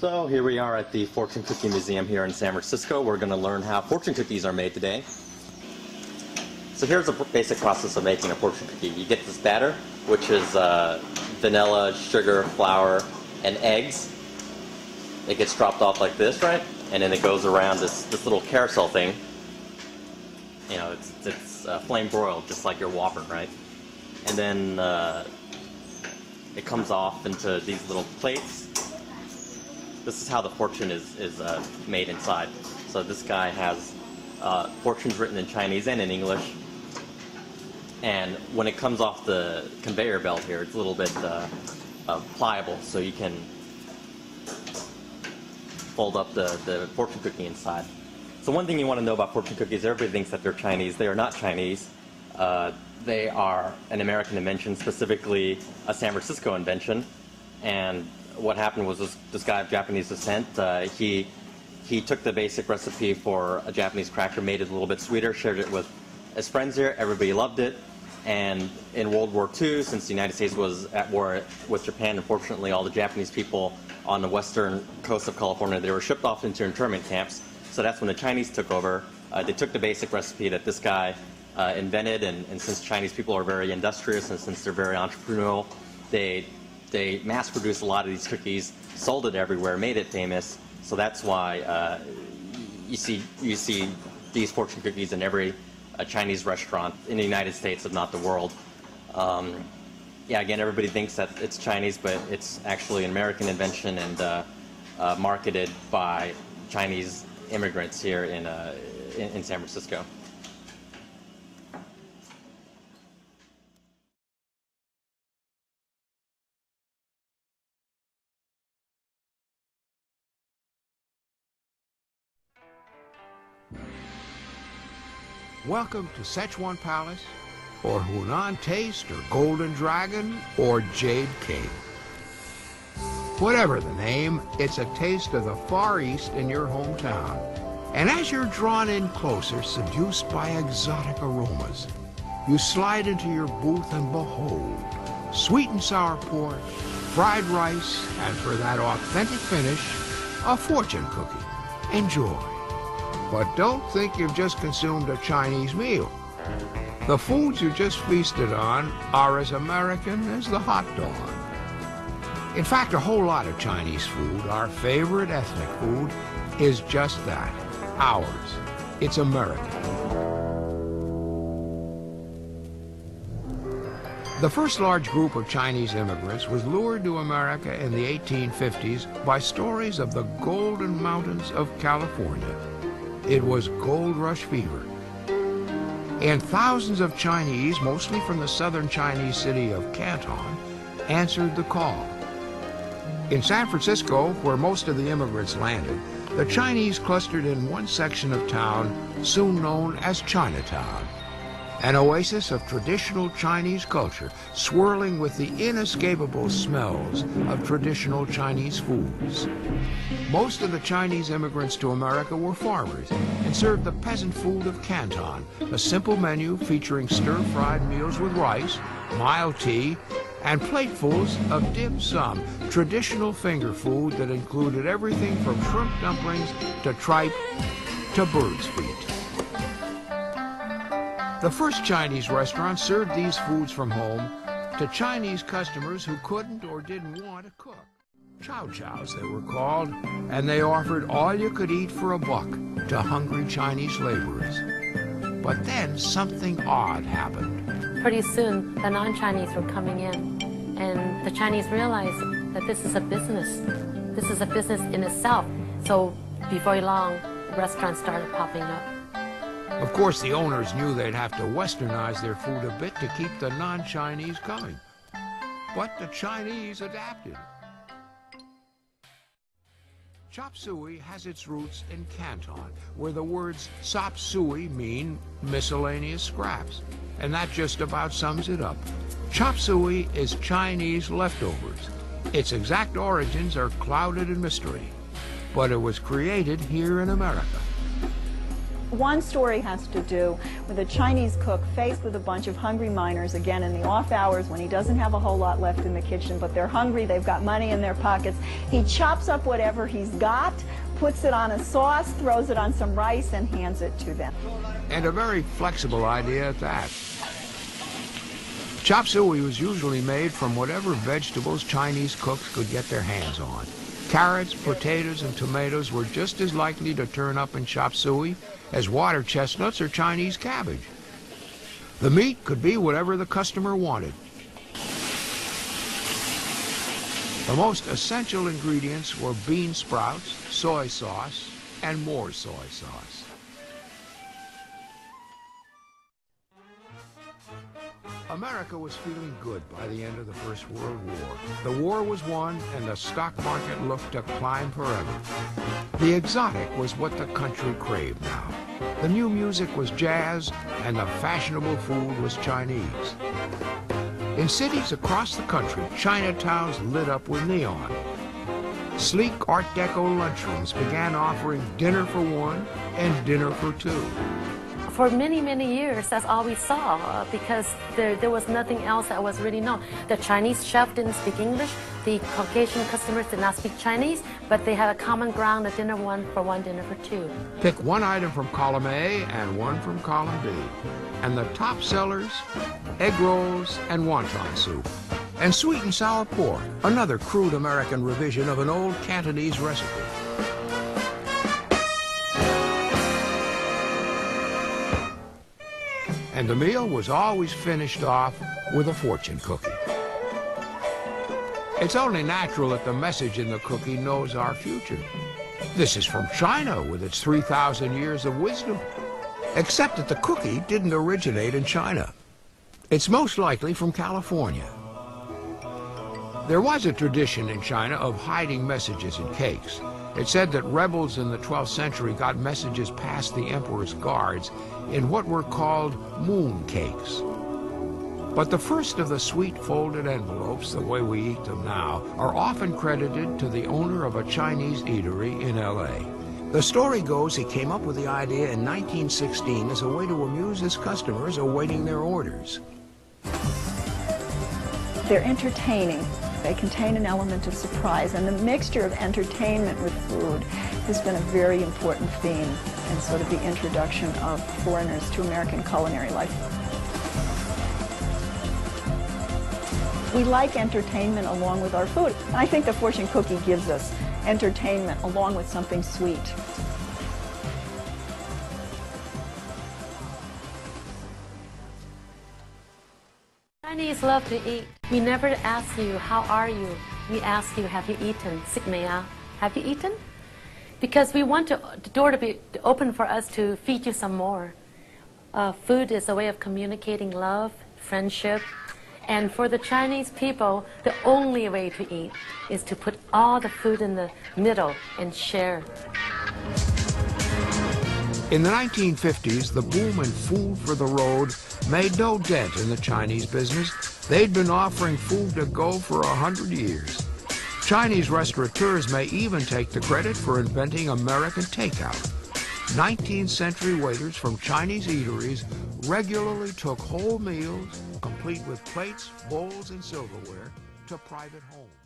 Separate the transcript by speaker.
Speaker 1: So here we are at the Fortune Cookie Museum here in San Francisco. We're going to learn how fortune cookies are made today. So here's the basic process of making a fortune cookie. You get this batter, which is vanilla, sugar, flour, and eggs. It gets dropped off like this, right? And then it goes around this little carousel thing. You know, it's flame broiled, just like your Whopper, right? And then it comes off into these little plates. This is how the fortune is made inside. So this guy has fortunes written in Chinese and in English. And when it comes off the conveyor belt here, it's a little bit pliable, so you can fold up the fortune cookie inside. So one thing you want to know about fortune cookies, everybody thinks that they're Chinese. They are not Chinese. They are an American invention, specifically a San Francisco invention. And what happened was this guy of Japanese descent, he took the basic recipe for a Japanese cracker, made it a little bit sweeter, shared it with his friends here. Everybody loved it. And in World War II, since the United States was at war with Japan, unfortunately all the Japanese people on the western coast of California, they were shipped off into internment camps. So that's when the Chinese took over. They took the basic recipe that this guy invented, and since Chinese people are very industrious and since they're very entrepreneurial, they mass-produced a lot of these cookies, sold it everywhere, made it famous. So that's why you see these fortune cookies in every Chinese restaurant in the United States, if not the world. Yeah, again, everybody thinks that it's Chinese, but it's actually an American invention and marketed by Chinese immigrants here in San Francisco.
Speaker 2: Welcome to Szechuan Palace, or Hunan Taste, or Golden Dragon, or Jade King. Whatever the name, it's a taste of the Far East in your hometown. And as you're drawn in closer, seduced by exotic aromas, you slide into your booth and behold, sweet and sour pork, fried rice, and for that authentic finish, a fortune cookie. Enjoy. But don't think you've just consumed a Chinese meal. The foods you just feasted on are as American as the hot dog. In fact, a whole lot of Chinese food, our favorite ethnic food, is just that, ours. It's American. The first large group of Chinese immigrants was lured to America in the 1850s by stories of the Golden Mountains of California. It was gold rush fever. And thousands of Chinese, mostly from the southern Chinese city of Canton, answered the call. In San Francisco, where most of the immigrants landed, the Chinese clustered in one section of town soon known as Chinatown, an oasis of traditional Chinese culture, swirling with the inescapable smells of traditional Chinese foods. Most of the Chinese immigrants to America were farmers and served the peasant food of Canton, a simple menu featuring stir-fried meals with rice, mild tea, and platefuls of dim sum, traditional finger food that included everything from shrimp dumplings to tripe to bird's feet. The first Chinese restaurant served these foods from home to Chinese customers who couldn't or didn't want to cook. Chow chows, they were called, and they offered all you could eat for $1 to hungry Chinese laborers. But then something odd happened.
Speaker 3: Pretty soon, the non-Chinese were coming in, and the Chinese realized that this is a business. This is a business in itself. So before long, restaurants started popping up.
Speaker 2: Of course, the owners knew they'd have to westernize their food a bit to keep the non-Chinese coming. But the Chinese adapted. Chop suey has its roots in Canton, where the words sop suey mean miscellaneous scraps. And that just about sums it up. Chop suey is Chinese leftovers. Its exact origins are clouded in mystery. But it was created here in America.
Speaker 4: One story has to do with a Chinese cook faced with a bunch of hungry miners, again in the off hours when he doesn't have a whole lot left in the kitchen, but they're hungry, they've got money in their pockets. He chops up whatever he's got, puts it on a sauce, throws it on some rice, and hands it to them.
Speaker 2: And a very flexible idea at that. Chop suey was usually made from whatever vegetables Chinese cooks could get their hands on. Carrots, potatoes, and tomatoes were just as likely to turn up in chop suey as water chestnuts or Chinese cabbage. The meat could be whatever the customer wanted. The most essential ingredients were bean sprouts, soy sauce, and more soy sauce. America was feeling good by the end of the First World War. The war was won, and the stock market looked to climb forever. The exotic was what the country craved now. The new music was jazz, and the fashionable food was Chinese. In cities across the country, Chinatowns lit up with neon. Sleek Art Deco lunchrooms began offering dinner for one and dinner for two.
Speaker 3: For many, many years, that's all we saw because there was nothing else that was really known. The Chinese chef didn't speak English. The Caucasian customers did not speak Chinese, but they had a common ground, a dinner one for one, dinner for two.
Speaker 2: Pick one item from column A and one from column B. And the top sellers, egg rolls and wonton soup. And sweet and sour pork, another crude American revision of an old Cantonese recipe. And the meal was always finished off with a fortune cookie. It's only natural that the message in the cookie knows our future. This is from China with its 3,000 years of wisdom. Except that the cookie didn't originate in China. It's most likely from California. There was a tradition in China of hiding messages in cakes. It said that rebels in the 12th century got messages past the emperor's guards in what were called moon cakes. But the first of the sweet folded envelopes, the way we eat them now, are often credited to the owner of a Chinese eatery in L.A. The story goes he came up with the idea in 1916 as a way to amuse his customers awaiting their orders.
Speaker 4: They're entertaining. They contain an element of surprise, and the mixture of entertainment with food has been a very important theme in sort of the introduction of foreigners to American culinary life. We like entertainment along with our food. I think the fortune cookie gives us entertainment along with something sweet.
Speaker 3: Chinese love to eat. We never ask you, how are you? We ask you, have you eaten? Sik mea? Have you eaten? Because we want the door to be open for us to feed you some more. Food is a way of communicating love, friendship, and for the Chinese people, the only way to eat is to put all the food in the middle and share.
Speaker 2: In the 1950s, the boom in food for the road made no dent in the Chinese business. They'd been offering food to go for 100 years. Chinese restaurateurs may even take the credit for inventing American takeout. 19th century waiters from Chinese eateries regularly took whole meals, complete with plates, bowls, and silverware, to private homes.